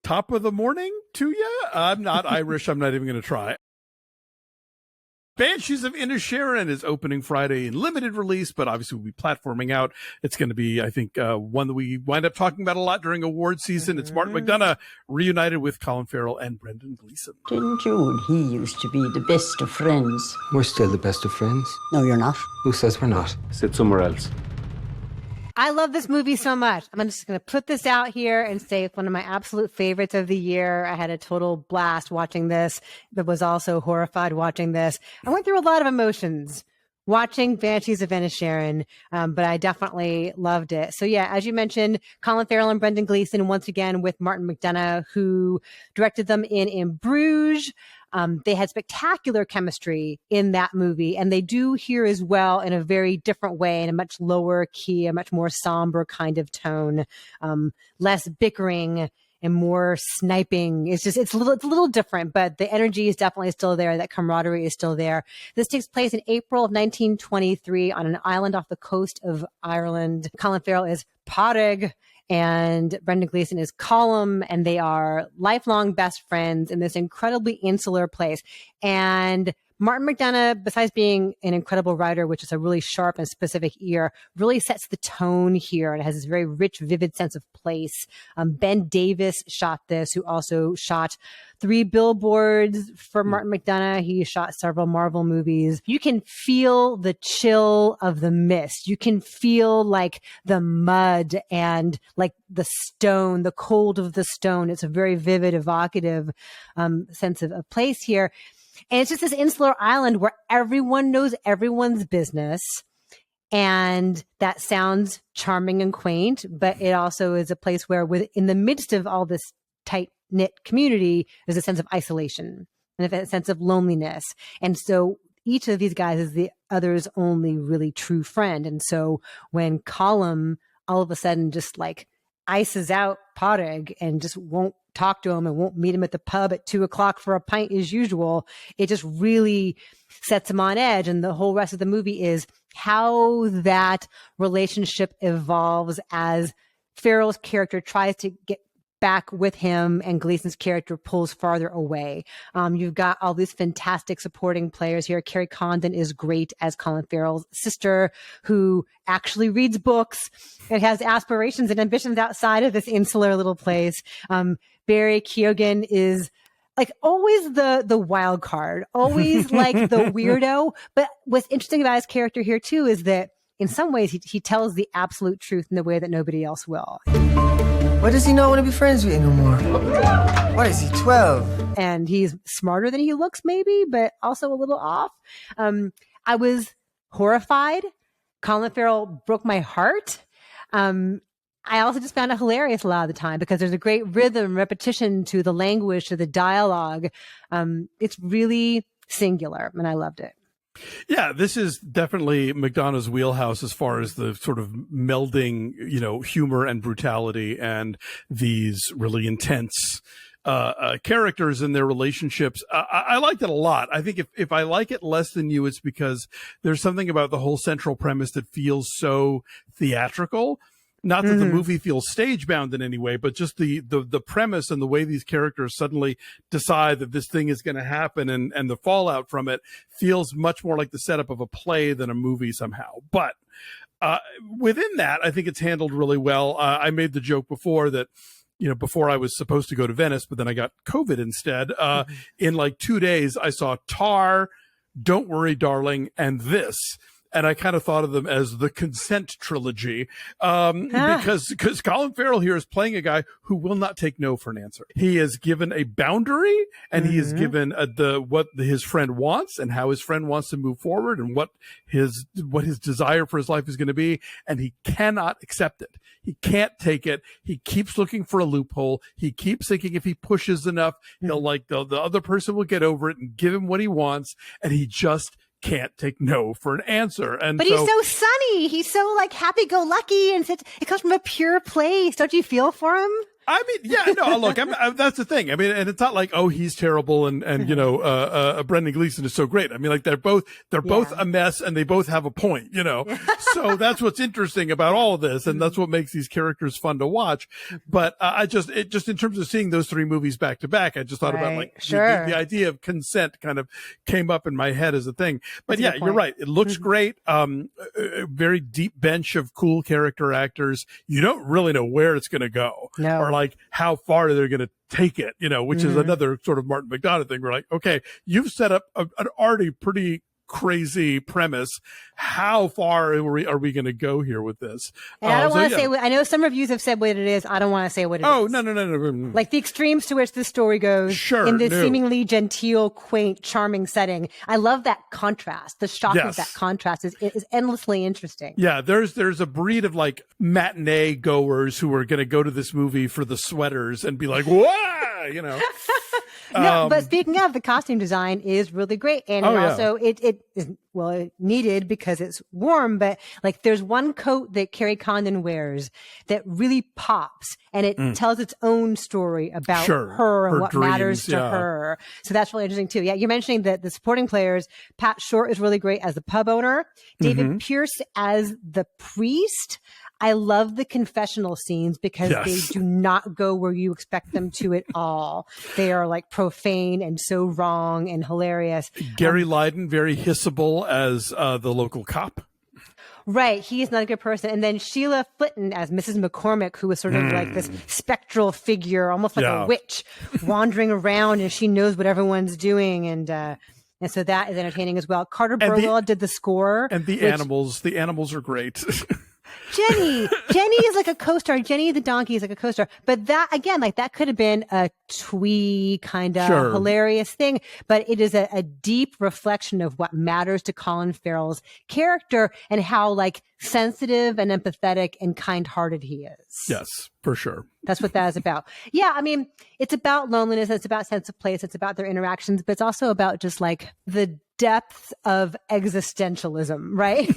top of the morning to you. I'm not Irish. I'm not even going to try. Banshees of Inisherin is opening Friday in limited release, but obviously we'll be platforming out. It's going to be, I think, one that we wind up talking about a lot during award season. It's Martin McDonagh reunited with Colin Farrell and Brendan Gleeson. Didn't you and he used to be the best of friends? We're still the best of friends. No, you're not. Who says we're not? Sit somewhere else. I love this movie so much. I'm just going to put this out here and say it's one of my absolute favorites of the year. I had a total blast watching this, but was also horrified watching this. I went through a lot of emotions watching Banshees of Inisherin, but I definitely loved it. So yeah, as you mentioned, Colin Farrell and Brendan Gleeson, once again with Martin McDonagh, who directed them in Bruges. They had spectacular chemistry in that movie, and they do here as well in a very different way, in a much lower key, a much more somber kind of tone, less bickering and more sniping. It's a little different, but the energy is definitely still there. That camaraderie is still there. This takes place in April of 1923 on an island off the coast of Ireland. Colin Farrell is Padraig, and Brendan Gleeson is Colin, and they are lifelong best friends in this incredibly insular place. And Martin McDonagh, besides being an incredible writer, which is a really sharp and specific ear, really sets the tone here. And it has this very rich, vivid sense of place. Ben Davis shot this, who also shot 3 billboards for Martin McDonagh. He shot several Marvel movies. You can feel the chill of the mist. You can feel like the mud and like the stone, the cold of the stone. It's a very vivid, evocative sense of place here. And it's just this insular island where everyone knows everyone's business. And that sounds charming and quaint, but it also is a place where in the midst of all this tight-knit community, there's a sense of isolation and a sense of loneliness. And so each of these guys is the other's only really true friend. And so when Colin all of a sudden just like ices out Padraig and just won't talk to him and won't meet him at the pub at 2:00 for a pint as usual, it just really sets him on edge. And the whole rest of the movie is how that relationship evolves as Farrell's character tries to get back with him and Gleeson's character pulls farther away. You've got all these fantastic supporting players here. Kerry Condon is great as Colin Farrell's sister, who actually reads books and has aspirations and ambitions outside of this insular little place. Barry Keoghan is like always the wild card, always like the weirdo. But what's interesting about his character here too is that in some ways he tells the absolute truth in the way that nobody else will. Why does he not want to be friends with you no more? What is he, 12? And he's smarter than he looks maybe, but also a little off. I was horrified. Colin Farrell broke my heart. I also just found it hilarious a lot of the time because there's a great rhythm, repetition to the language, to the dialogue. It's really singular, and I loved it. Yeah, this is definitely McDonagh's wheelhouse as far as the sort of melding, humor and brutality and these really intense characters and their relationships. I liked it a lot. I think if I like it less than you, it's because there's something about the whole central premise that feels so theatrical. Not that the movie feels stage-bound in any way, but just the premise and the way these characters suddenly decide that this thing is going to happen and the fallout from it feels much more like the setup of a play than a movie somehow. But within that, I think it's handled really well. I made the joke before that, before I was supposed to go to Venice, but then I got COVID instead. In like 2 days, I saw Tar, Don't Worry, Darling, and this. And I kind of thought of them as the consent trilogy, because Colin Farrell here is playing a guy who will not take no for an answer. He is given a boundary, and he is given what his friend wants and how his friend wants to move forward and what his desire for his life is going to be, and he cannot accept it. He can't take it. He keeps looking for a loophole. He keeps thinking if he pushes enough, he'll the other person will get over it and give him what he wants, and he just can't take no for an answer. But he's so sunny. He's so like happy-go-lucky, and it comes from a pure place. Don't you feel for him? I mean, yeah, no, look, that's the thing. I mean, and it's not like, oh, he's terrible and Brendan Gleeson is so great. I mean, like they're both a mess and they both have a point, So that's what's interesting about all of this. And that's what makes these characters fun to watch. But just in terms of seeing those three movies back to back, I just thought about like the idea of consent kind of came up in my head as a thing. But yeah, you're right. It looks great. A very deep bench of cool character actors. You don't really know where it's going to go. No. Or like how far they're going to take it, which is another sort of Martin McDonagh thing. We're like, okay, you've set up an already pretty crazy premise. How far are we going to go here with this? And I don't want to say, I know some reviews have said what it is. I don't want to say what it is. Oh, no. Like the extremes to which this story goes in this seemingly genteel, quaint, charming setting. I love that contrast. The shock of that contrast is endlessly interesting. Yeah, there's a breed of like matinee goers who are going to go to this movie for the sweaters and be like, "Whoa!" No, but speaking of, the costume design is really great. And also it is, needed because it's warm, but like there's one coat that Kerry Condon wears that really pops and it tells its own story about her and what dreams, matters to her. So that's really interesting too. Yeah. You're mentioning that the supporting players, Pat Shortt is really great as the pub owner, David Pearse as the priest. I love the confessional scenes because they do not go where you expect them to at all. They are like profane and so wrong and hilarious. Gary Lydon, very hissable as the local cop. Right. He is not a good person. And then Sheila Flitton as Mrs. McCormick, who is sort of like this spectral figure, almost like a witch wandering around, and she knows what everyone's doing. And so that is entertaining as well. Carter Burwell did the score. And the animals are great. Jenny is like a co-star. Jenny the donkey is like a co-star. But that, again, like that could have been a twee kind of hilarious thing, but it is a deep reflection of what matters to Colin Farrell's character and how like sensitive and empathetic and kind-hearted he is. Yes, for sure. That's what that is about. Yeah, I mean, it's about loneliness, it's about sense of place, it's about their interactions, but it's also about just like the depth of existentialism, right?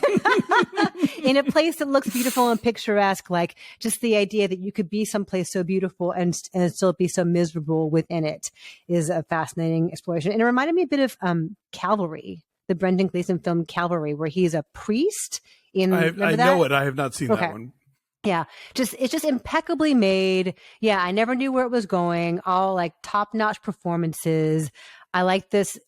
In a place that looks beautiful and picturesque, like just the idea that you could be someplace so beautiful and still be so miserable within it is a fascinating exploration. And it reminded me a bit of Calvary, the Brendan Gleeson film Calvary, where he's a priest in. I know it. I have not seen that one. Yeah, it's just impeccably made. Yeah, I never knew where it was going. All like top-notch performances. I like this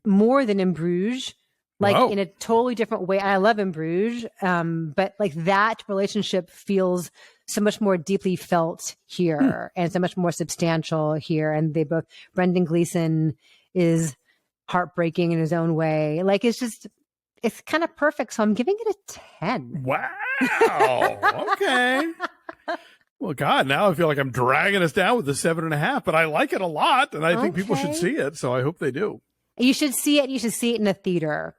more than in Bruges, like in a totally different way. I love in Bruges, but like that relationship feels so much more deeply felt here and so much more substantial here. And they both, Brendan Gleeson is heartbreaking in his own way. Like it's kind of perfect. So I'm giving it a 10. Wow. Okay. Well, God, now I feel like I'm dragging us down with the 7.5, but I like it a lot. And I think people should see it. So I hope they do. You should see it. You should see it in a theater,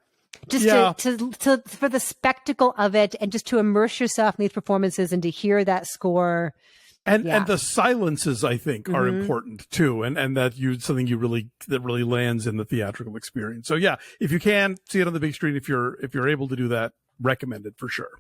just to for the spectacle of it, and just to immerse yourself in these performances and to hear that score. And the silences, I think, are important too, and that something that really lands in the theatrical experience. So yeah, if you can see it on the big screen, if you're able to do that, recommend it for sure.